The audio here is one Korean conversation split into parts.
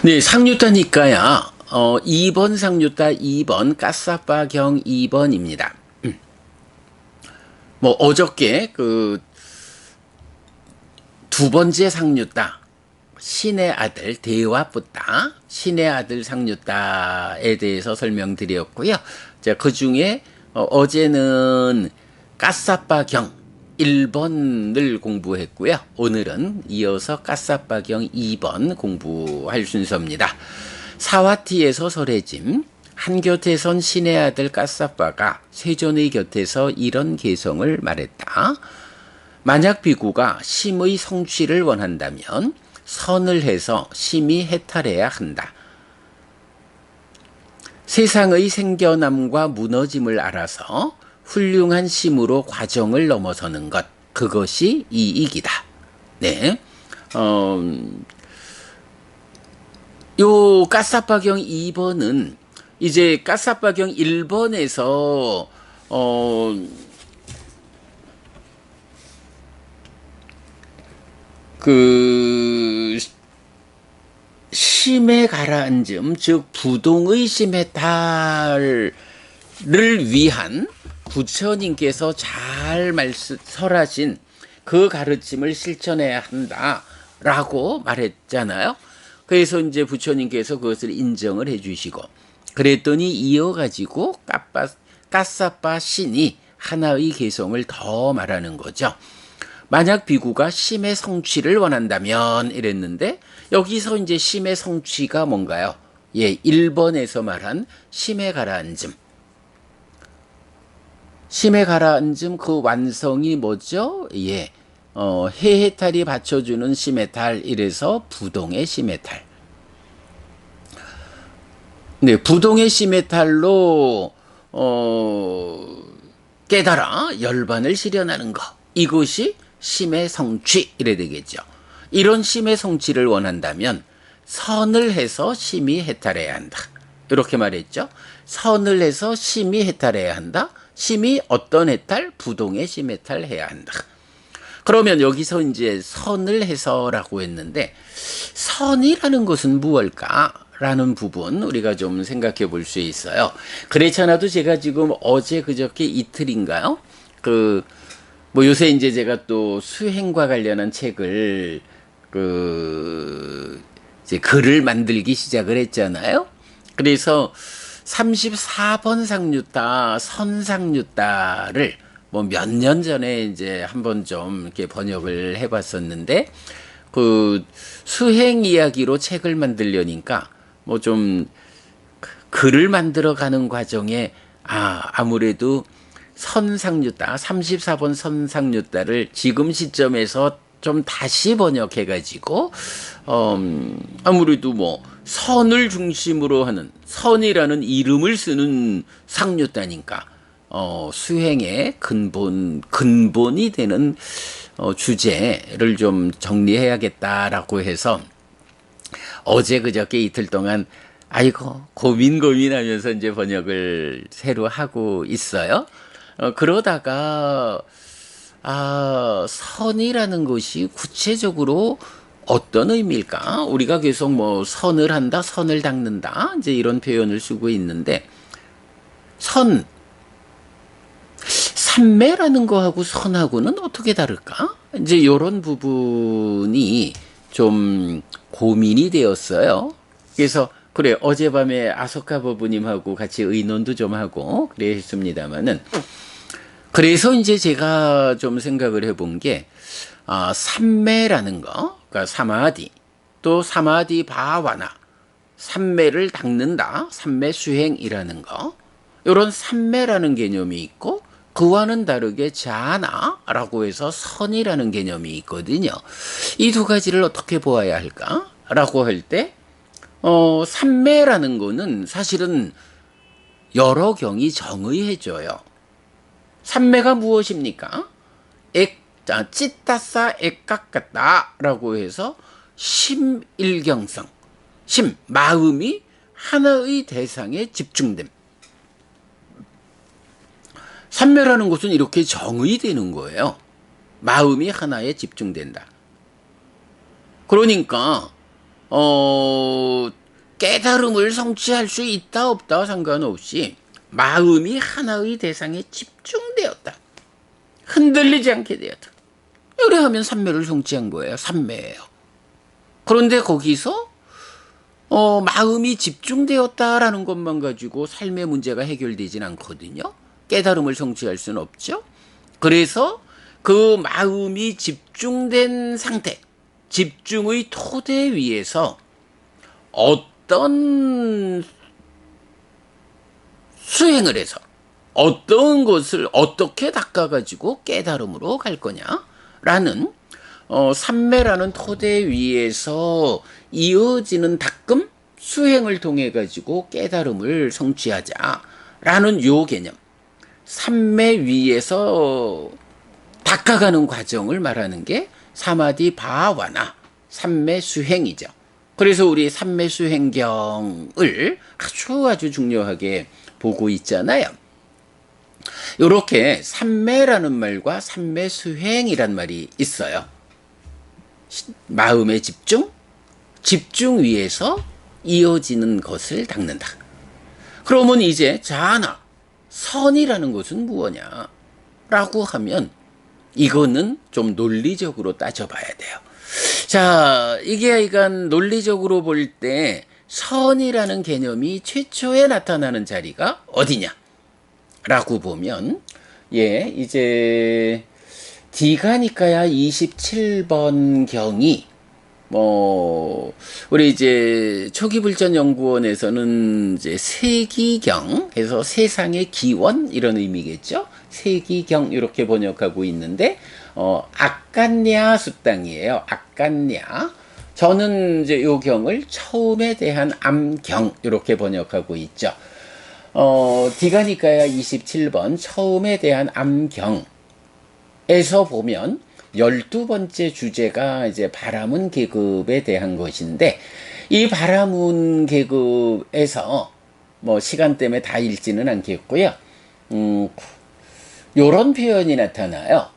네, 상류타니까야 2번 상류타 2번 까싸빠경 2번입니다. 뭐 어저께 그 두 번째 상류타 신의 아들 대화뿌따 신의 아들 상류타에 대해서 설명드렸고요. 자, 그 중에 어제는 까싸빠경 1번을 공부했고요. 오늘은 이어서 까싸빠경 2번 공부할 순서입니다. 사와티에서 설해짐 한 곁에선 신의 아들 까싸빠가 세존의 곁에서 이런 개성을 말했다. 만약 비구가 심의 성취를 원한다면 선을 해서 심히 해탈해야 한다. 세상의 생겨남과 무너짐을 알아서 훌륭한 심으로 과정을 넘어서는 것, 그것이 이익이다. 네. 요 까싸빠경 2번은 이제 까싸빠경 1번에서 그 심에 가라앉음, 즉 부동의 심해탈을 위한 부처님께서 잘 설하신 그 가르침을 실천해야 한다라고 말했잖아요. 그래서 이제 부처님께서 그것을 인정을 해주시고 그랬더니 이어가지고 까싸빠 신이 하나의 개성을 더 말하는 거죠. 만약 비구가 심의 성취를 원한다면 이랬는데 여기서 이제 심의 성취가 뭔가요? 예, 1번에서 말한 심에 가라앉음. 심에 가라앉음 그 완성이 뭐죠? 예, 해해탈이 받쳐주는 심해탈 이래서 부동의 심해탈. 네, 부동의 심해탈로 깨달아 열반을 실현하는 것. 이것이 심의 성취 이래 되겠죠. 이런 심의 성취를 원한다면 선을 해서 심히 해탈해야 한다. 이렇게 말했죠. 선을 해서 심히 해탈해야 한다. 심히 어떤 해탈? 부동의 심해탈 해야 한다. 그러면 여기서 이제 선을 해서라고 했는데 선이라는 것은 무엇일까? 라는 부분 우리가 좀 생각해 볼 수 있어요. 그렇잖아도 제가 지금 어제 그저께 이틀인가요? 뭐 요새 이제 제가 또 수행과 관련한 책을 이제 글을 만들기 시작을 했잖아요. 그래서 34번 상류타 선상류타를 뭐 몇 년 전에 이제 한번 좀 이렇게 번역을 해봤었는데 그 수행 이야기로 책을 만들려니까 뭐 좀 글을 만들어가는 과정에 아무래도 선상류타 34번 선상류타를 지금 시점에서 좀 다시 번역해가지고 아무래도 뭐 선을 중심으로 하는 선이라는 이름을 쓰는 상류타니까 수행의 근본이 되는 주제를 좀 정리해야겠다라고 해서 어제 그저께 이틀 동안 아이고 고민하면서 이제 번역을 새로 하고 있어요. 그러다가 선이라는 것이 구체적으로 어떤 의미일까? 우리가 계속 뭐 선을 한다, 선을 닦는다 이제 이런 표현을 쓰고 있는데 삼매라는 거하고 선하고는 어떻게 다를까? 이제 이런 부분이 좀 고민이 되었어요. 그래서 그래 어젯밤에 아소카 부부님하고 같이 의논도 좀 하고 그래 했습니다마는 그래서 이제 제가 좀 생각을 해본 게 삼매라는 거, 그러니까 사마디 또 사마디 바와나 삼매를 닦는다, 삼매 수행이라는 거, 이런 삼매라는 개념이 있고 그와는 다르게 자나라고 해서 선이라는 개념이 있거든요. 이 두 가지를 어떻게 보아야 할까라고 할 때 삼매라는 거는 사실은 여러 경이 정의해줘요. 삼매가 무엇입니까? 찌따싸 액각같다라고 해서 심일경성, 마음이 하나의 대상에 집중됨. 삼매라는 것은 이렇게 정의되는 거예요. 마음이 하나에 집중된다. 그러니까 깨달음을 성취할 수 있다 없다 상관없이 마음이 하나의 대상에 집중되었다. 흔들리지 않게 되었다. 그래하면 삼매를 성취한 거예요. 삼매예요. 그런데 거기서 마음이 집중되었다라는 것만 가지고 삶의 문제가 해결되진 않거든요. 깨달음을 성취할 수는 없죠. 그래서 그 마음이 집중된 상태, 집중의 토대 위에서 어떤 수행을 해서 어떤 것을 어떻게 닦아가지고 깨달음으로 갈 거냐라는 삼매라는 토대 위에서 이어지는 닦음, 수행을 통해 가지고 깨달음을 성취하자라는 요 개념, 삼매 위에서 닦아가는 과정을 말하는 게 사마디 바와나 삼매 수행이죠. 그래서 우리 삼매 수행경을 아주 중요하게 보고 있잖아요. 이렇게 삼매라는 말과 삼매 수행이란 말이 있어요. 마음의 집중 위에서 이어지는 것을 닦는다. 그러면 이제 자나, 선이라는 것은 무엇냐? 라고 하면 이거는 좀 논리적으로 따져봐야 돼요. 자, 이게 이간 논리적으로 볼 때 선이라는 개념이 최초에 나타나는 자리가 어디냐? 라고 보면, 이제 디가니까야 27번 경이 우리 이제 초기불전연구원에서는 이제 세기경 해서 세상의 기원 이런 의미겠죠. 세기경 이렇게 번역하고 있는데 악간냐 숫당이에요. 악간냐. 저는 이제 요 경을 처음에 대한 암경 이렇게 번역하고 있죠. 디가니까야 27번 처음에 대한 암경에서 보면 12번째 주제가 이제 바라문 계급에 대한 것인데, 이 바라문 계급에서 시간 때문에 다 읽지는 않겠고요. 요런 표현이 나타나요.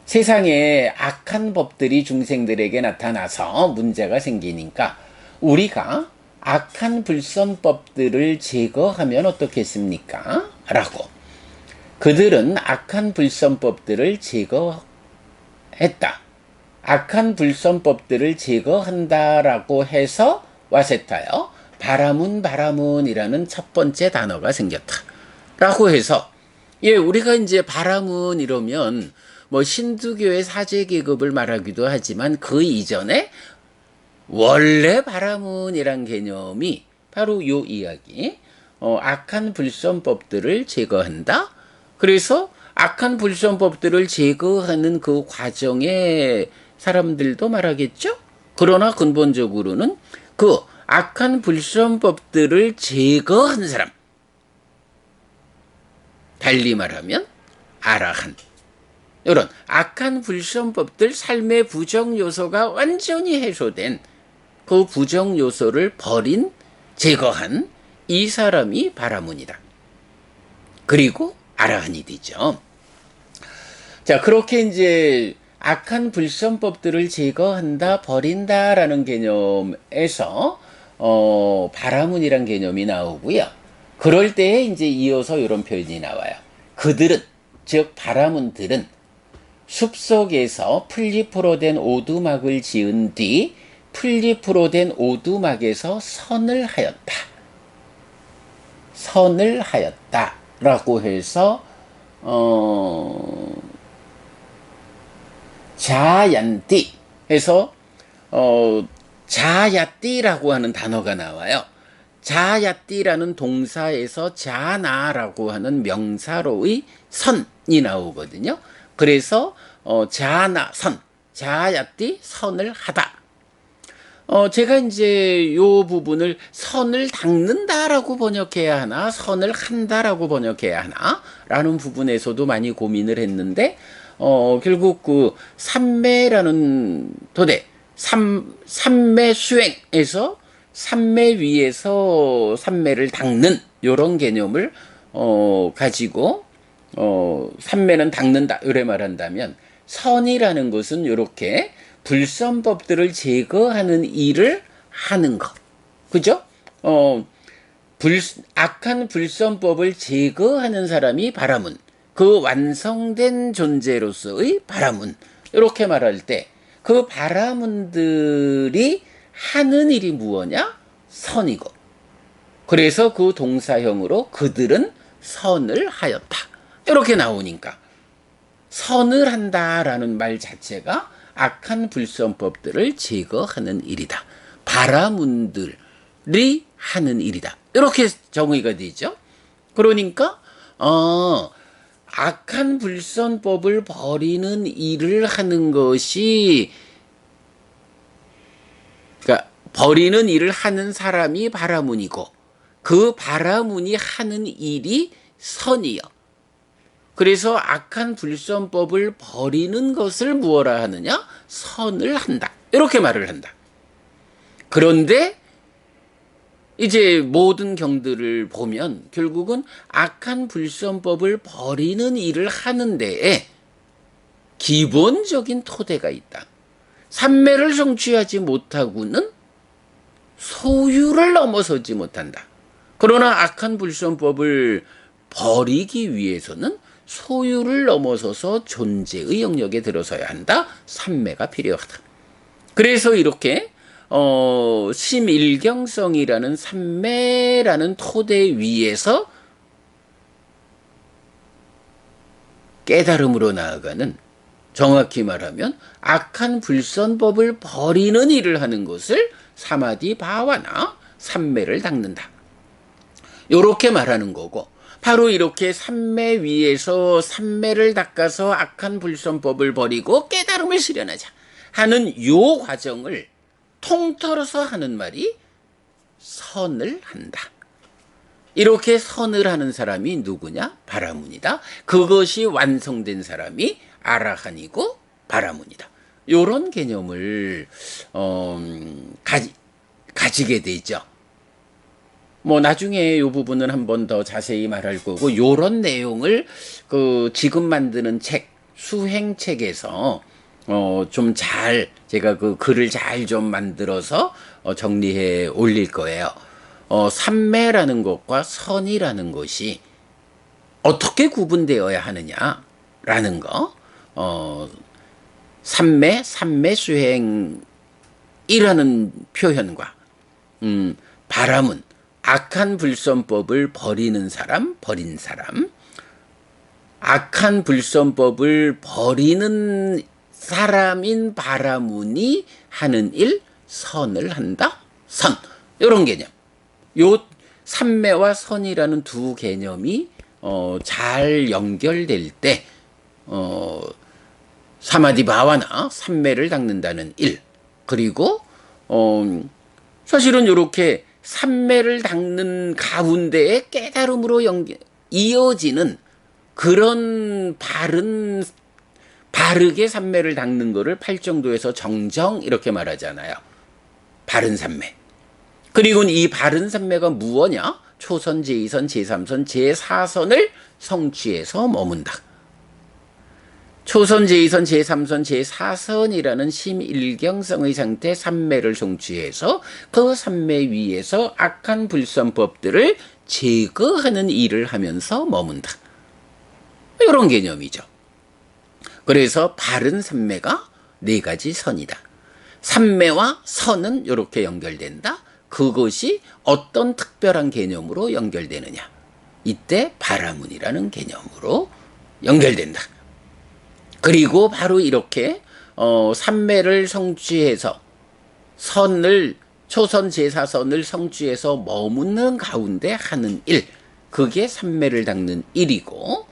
세상에 악한 법들이 중생들에게 나타나서 문제가 생기니까 우리가 악한 불선법들을 제거하면 어떻겠습니까? 라고. 그들은 악한 불선법들을 제거했다. 악한 불선법들을 제거한다라고 해서 와세타요. 바라문이라는 첫 번째 단어가 생겼다. 라고 해서 우리가 이제 바라문 이러면 힌두교의 사제 계급을 말하기도 하지만 그 이전에 원래 바라문이란 개념이 바로 요 이야기. 악한 불선법들을 제거한다. 그래서 악한 불선법들을 제거하는 그 과정에 사람들도 말하겠죠? 그러나 근본적으로는 그 악한 불선법들을 제거한 사람, 달리 말하면 아라한, 이런 악한 불선법들, 삶의 부정 요소가 완전히 해소된 그 부정 요소를 버린, 제거한 이 사람이 바라문이다. 그리고 아라한이 되죠. 자, 그렇게 이제 악한 불선법들을 제거한다, 버린다라는 개념에서 바라문이란 개념이 나오고요. 그럴 때에 이제 이어서 이런 표현이 나와요. 그들은, 즉 바라문들은 숲속에서 풀잎으로 된 오두막을 지은 뒤 풀잎으로 된 오두막에서 선을 하였다. 선을 하였다. 라고 해서 자얀띠 해서 자야띠라고 하는 단어가 나와요. 자야띠라는 동사에서 자나라고 하는 명사로의 선이 나오거든요. 그래서 자나 선, 자야띠 선을 하다. 제가 이제 요 부분을 선을 닦는다라고 번역해야 하나, 선을 한다라고 번역해야 하나, 라는 부분에서도 많이 고민을 했는데, 결국 그 삼매라는 토대, 삼매 수행에서 삼매 위에서 삼매를 닦는, 요런 개념을, 가지고, 삼매는 닦는다, 이래 말한다면, 선이라는 것은 이렇게 불선법들을 제거하는 일을 하는 것. 그죠? 악한 불선법을 제거하는 사람이 바라문. 그 완성된 존재로서의 바라문. 이렇게 말할 때 그 바라문들이 하는 일이 무엇이냐? 선이고. 그래서 그 동사형으로 그들은 선을 하였다. 이렇게 나오니까 선을 한다라는 말 자체가 악한 불선법들을 제거하는 일이다. 바라문들이 하는 일이다. 이렇게 정의가 되죠. 그러니까 악한 불선법을 버리는 일을 하는 것이, 그러니까 버리는 일을 하는 사람이 바라문이고 그 바라문이 하는 일이 선이요. 그래서 악한 불선법을 버리는 것을 무엇라 하느냐? 선을 한다. 이렇게 말을 한다. 그런데 이제 모든 경들을 보면 결국은 악한 불선법을 버리는 일을 하는 데에 기본적인 토대가 있다. 삼매를 성취하지 못하고는 소유를 넘어서지 못한다. 그러나 악한 불선법을 버리기 위해서는 소유를 넘어서서 존재의 영역에 들어서야 한다. 삼매가 필요하다. 그래서 이렇게 심일경성이라는 삼매라는 토대 위에서 깨달음으로 나아가는, 정확히 말하면 악한 불선법을 버리는 일을 하는 것을 사마디 바와나 삼매를 닦는다. 이렇게 말하는 거고, 바로 이렇게 삼매 위에서 삼매를 닦아서 악한 불선법을 버리고 깨달음을 실현하자 하는 요 과정을 통틀어서 하는 말이 선을 한다. 이렇게 선을 하는 사람이 누구냐? 바라문이다. 그것이 완성된 사람이 아라한이고 바라문이다. 이런 개념을 가지게 되죠. 뭐 나중에 이 부분은 한 번 더 자세히 말할 거고, 이런 내용을 지금 만드는 책, 수행책에서 좀 잘, 제가 그 글을 잘 좀 만들어서 정리해 올릴 거예요. 삼매라는 것과 선이라는 것이 어떻게 구분되어야 하느냐라는 거, 삼매 수행이라는 표현과 바람은 악한 불선법을 버리는 사람, 버린 사람, 악한 불선법을 버리는 사람인 바라문이 하는 일, 선을 한다, 선. 이런 개념. 요 삼매와 선이라는 두 개념이 잘 연결될 때 사마디 바와나 삼매를 닦는다는 일, 그리고 사실은 이렇게 삼매를 닦는 가운데에 깨달음으로 이어지는 그런 바르게 삼매를 닦는 거를 팔정도에서 정정 이렇게 말하잖아요. 바른 삼매. 그리고 이 바른 삼매가 무엇냐? 초선, 제2선, 제3선, 제4선을 성취해서 머문다. 초선, 제2선, 제3선, 제4선이라는 심일경성의 상태 삼매를 성취해서 그 삼매 위에서 악한 불선법들을 제거하는 일을 하면서 머문다. 이런 개념이죠. 그래서 바른 삼매가 네 가지 선이다. 삼매와 선은 이렇게 연결된다. 그것이 어떤 특별한 개념으로 연결되느냐? 이때 바라문이라는 개념으로 연결된다. 그리고 바로 이렇게 삼매를 성취해서 선을, 초선 제사선을 성취해서 머무는 가운데 하는 일, 그게 삼매를 닦는 일이고,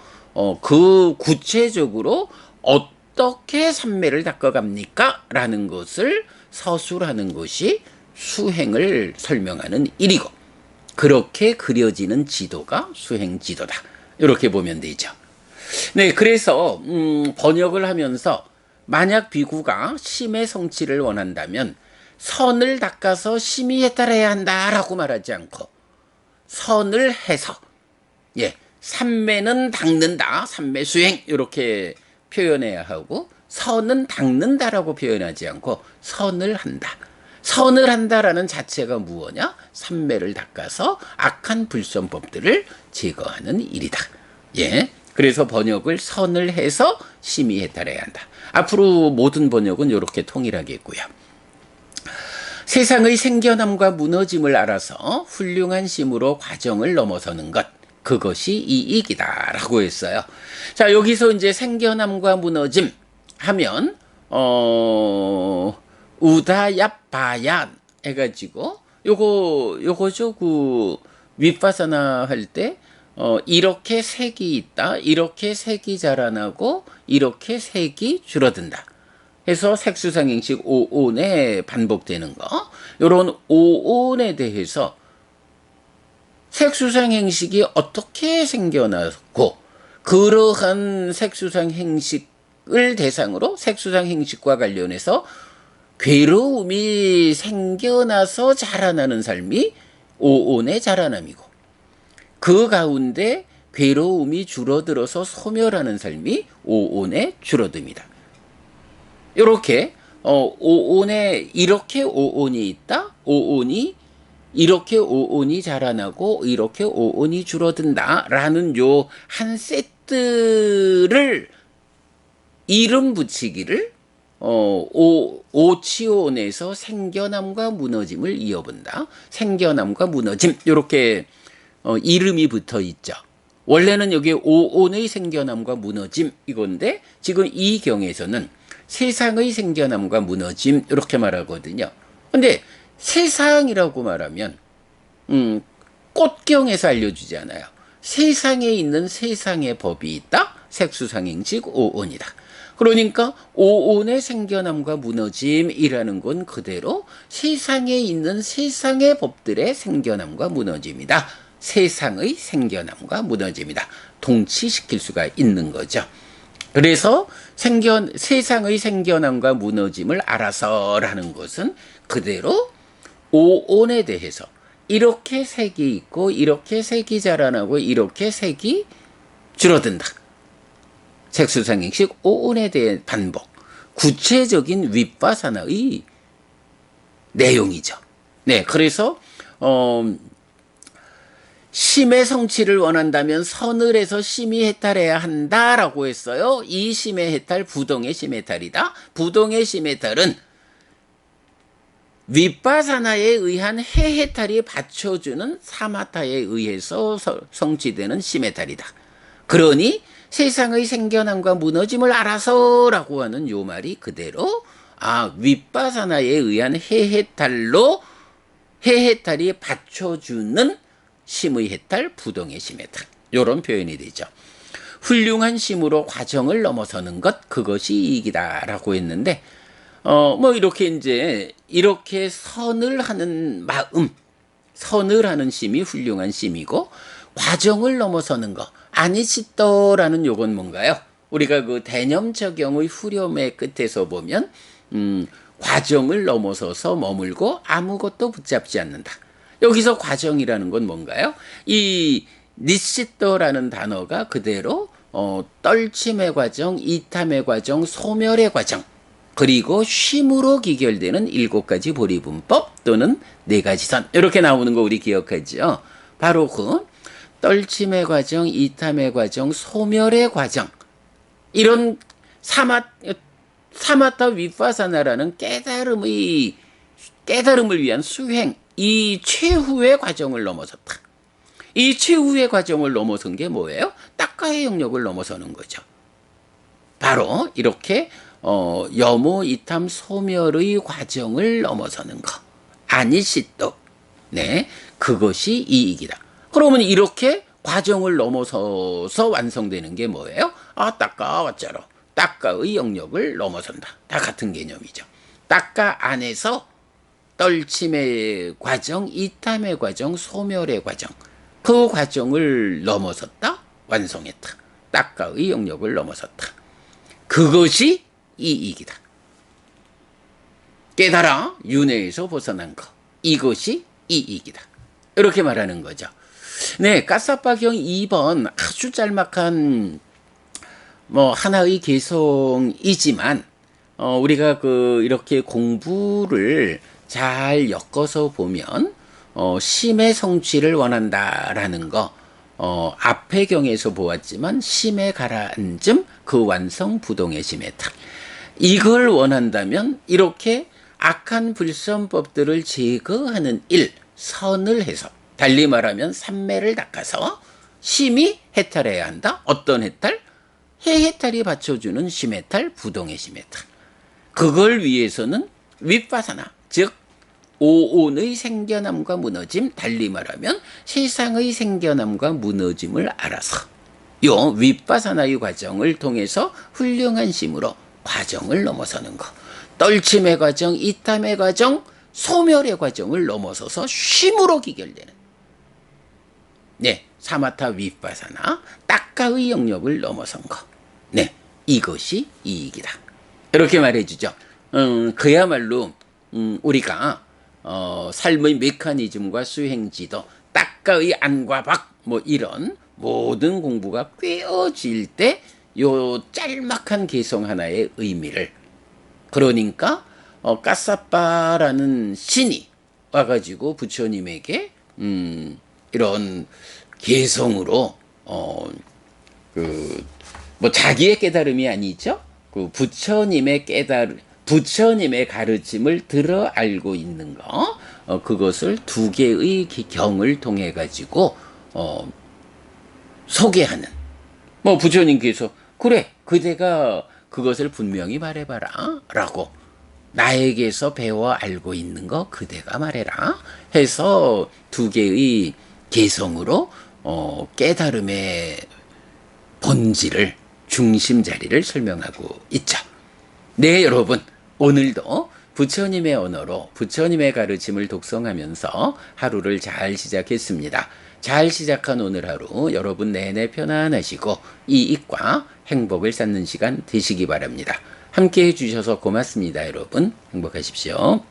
그 구체적으로 어떻게 삼매를 닦아갑니까? 라는 것을 서술하는 것이 수행을 설명하는 일이고, 그렇게 그려지는 지도가 수행 지도다. 이렇게 보면 되죠. 네, 그래서 번역을 하면서 만약 비구가 심의 성취를 원한다면 선을 닦아서 심의에 따라야 한다라고 말하지 않고 선을 해서, 예, 삼매는 닦는다, 삼매 수행 이렇게 표현해야 하고 선은 닦는다라고 표현하지 않고 선을 한다. 선을 한다라는 자체가 무엇냐? 삼매를 닦아서 악한 불선법들을 제거하는 일이다. 예. 그래서 번역을 선을 해서 심히 해탈해야 한다. 앞으로 모든 번역은 이렇게 통일하겠고요. 세상의 생겨남과 무너짐을 알아서 훌륭한 심으로 과정을 넘어서는 것. 그것이 이익이다. 라고 했어요. 자, 여기서 이제 생겨남과 무너짐 하면, 우다얍바얀 해가지고, 요거죠. 윗바사나 할 때, 이렇게 색이 있다. 이렇게 색이 자라나고, 이렇게 색이 줄어든다. 해서 색수상행식 5온에 반복되는 거. 요런 5온에 대해서 색수상행식이 어떻게 생겨났고, 그러한 색수상행식을 대상으로 색수상행식과 관련해서 괴로움이 생겨나서 자라나는 삶이 5온의 자라남이고, 그 가운데 괴로움이 줄어들어서 소멸하는 삶이 5온의 줄어듭니다. 이렇게 5온에 이렇게 5온이 있다. 5온이 이렇게 5온이 자라나고 이렇게 5온이 줄어든다라는 요 한 세트를 이름 붙이기를 오치온에서 생겨남과 무너짐을 이어본다. 생겨남과 무너짐 이렇게 이름이 붙어 있죠. 원래는 여기 5온의 생겨남과 무너짐 이건데 지금 이 경에서는 세상의 생겨남과 무너짐 이렇게 말하거든요. 근데 세상이라고 말하면 꽃경에서 알려주지 않아요. 세상에 있는 세상의 법이 있다. 색수상행식 5온이다. 그러니까 5온의 생겨남과 무너짐이라는 건 그대로 세상에 있는 세상의 법들의 생겨남과 무너짐이다. 세상의 생겨남과 무너짐이다. 동치시킬 수가 있는 거죠. 그래서 세상의 생겨남과 무너짐을 알아서라는 것은 그대로 5온에 대해서 이렇게 색이 있고 이렇게 색이 자라나고 이렇게 색이 줄어든다. 색수상행식 5온에 대한 반복. 구체적인 윗바사나의 내용이죠. 네, 그래서 심의 성취를 원한다면 선을 해서 심히 해탈해야 한다라고 했어요. 이 심의 해탈 부동의 심해탈이다. 부동의 심해탈은 윗바사나에 의한 해해탈이 받쳐주는 사마타에 의해서 성취되는 심해탈이다. 그러니 세상의 생겨남과 무너짐을 알아서라고 하는 요 말이 그대로 윗바사나에 의한 해해탈로 해해탈이 받쳐주는 심의 해탈, 부동의 심해탈. 요런 표현이 되죠. 훌륭한 심으로 과정을 넘어서는 것, 그것이 이익이다라고 했는데, 이렇게 이제, 이렇게 선을 하는 마음, 선을 하는 심이 훌륭한 심이고, 과정을 넘어서는 것, 아니시떠라는 요건 뭔가요? 우리가 그 대념적용의 후렴의 끝에서 보면, 과정을 넘어서서 머물고 아무것도 붙잡지 않는다. 여기서 과정이라는 건 뭔가요? 이 니시떠라는 단어가 그대로 떨침의 과정, 이탐의 과정, 소멸의 과정, 그리고 쉼으로 기결되는 7가지 보리분법 또는 4가지 선 이렇게 나오는 거 우리 기억하죠? 바로 그 떨침의 과정, 이탐의 과정, 소멸의 과정, 이런 사마타 윗바사나라는 깨달음을 위한 수행, 이 최후의 과정을 넘어섰다. 이 최후의 과정을 넘어선 게 뭐예요? 딱가의 영역을 넘어서는 거죠. 바로 이렇게 여모, 이탐, 소멸의 과정을 넘어서는 거. 아니시또. 네, 그것이 이익이다. 그러면 이렇게 과정을 넘어서서 완성되는 게 뭐예요? 딱가 어쩌로. 딱가의 영역을 넘어선다. 다 같은 개념이죠. 딱가 안에서 떨침의 과정, 이탐의 과정, 소멸의 과정, 그 과정을 넘어섰다, 완성했다. 딱가의 영역을 넘어섰다. 그것이 이익이다. 깨달아 윤회에서 벗어난 것, 이것이 이익이다. 이렇게 말하는 거죠. 네, 까사빠경 2번 아주 짤막한 뭐 하나의 개성이지만 우리가 이렇게 공부를 잘 엮어서 보면 심의 성취를 원한다라는 거 앞의 경에서 보았지만 심에 가라앉음 그 완성 부동의 심의 탈 이걸 원한다면 이렇게 악한 불선법들을 제거하는 일 선을 해서 달리 말하면 삼매를 닦아서 심히 해탈해야 한다. 어떤 해탈? 해해탈이 받쳐주는 심해탈, 부동의 심해탈. 그걸 위해서는 윗바사나 즉 오온의 생겨남과 무너짐, 달리 말하면 세상의 생겨남과 무너짐을 알아서 요 윗바사나의 과정을 통해서 훌륭한 심으로 과정을 넘어서는 거. 떨침의 과정, 이탐의 과정, 소멸의 과정을 넘어서서 쉼으로 기결되는 네, 사마타 윗바사나 딱가의 영역을 넘어선 거. 네, 이것이 이익이다. 이렇게 말해주죠. 그야말로 우리가 삶의 메커니즘과 수행지도, 딱가의 안과 밖, 뭐 이런 모든 공부가 꿰어질 때 요 짤막한 개성 하나의 의미를 그러니까 까사빠라는 신이 와가지고 부처님에게 이런 개성으로 뭐 자기의 깨달음이 아니죠. 그 부처님의 부처님의 가르침을 들어 알고 있는 거, 그것을 두 개의 경을 통해 가지고 소개하는. 뭐 부처님께서 그래, 그대가 그것을 분명히 말해봐라라고 나에게서 배워 알고 있는 거 그대가 말해라 해서 두 개의 개성으로 깨달음의 본질을 중심 자리를 설명하고 있죠. 네, 여러분 오늘도 부처님의 언어로 부처님의 가르침을 독성하면서 하루를 잘 시작했습니다. 잘 시작한 오늘 하루 여러분 내내 편안하시고 이익과 행복을 쌓는 시간 되시기 바랍니다. 함께 해주셔서 고맙습니다. 여러분 행복하십시오.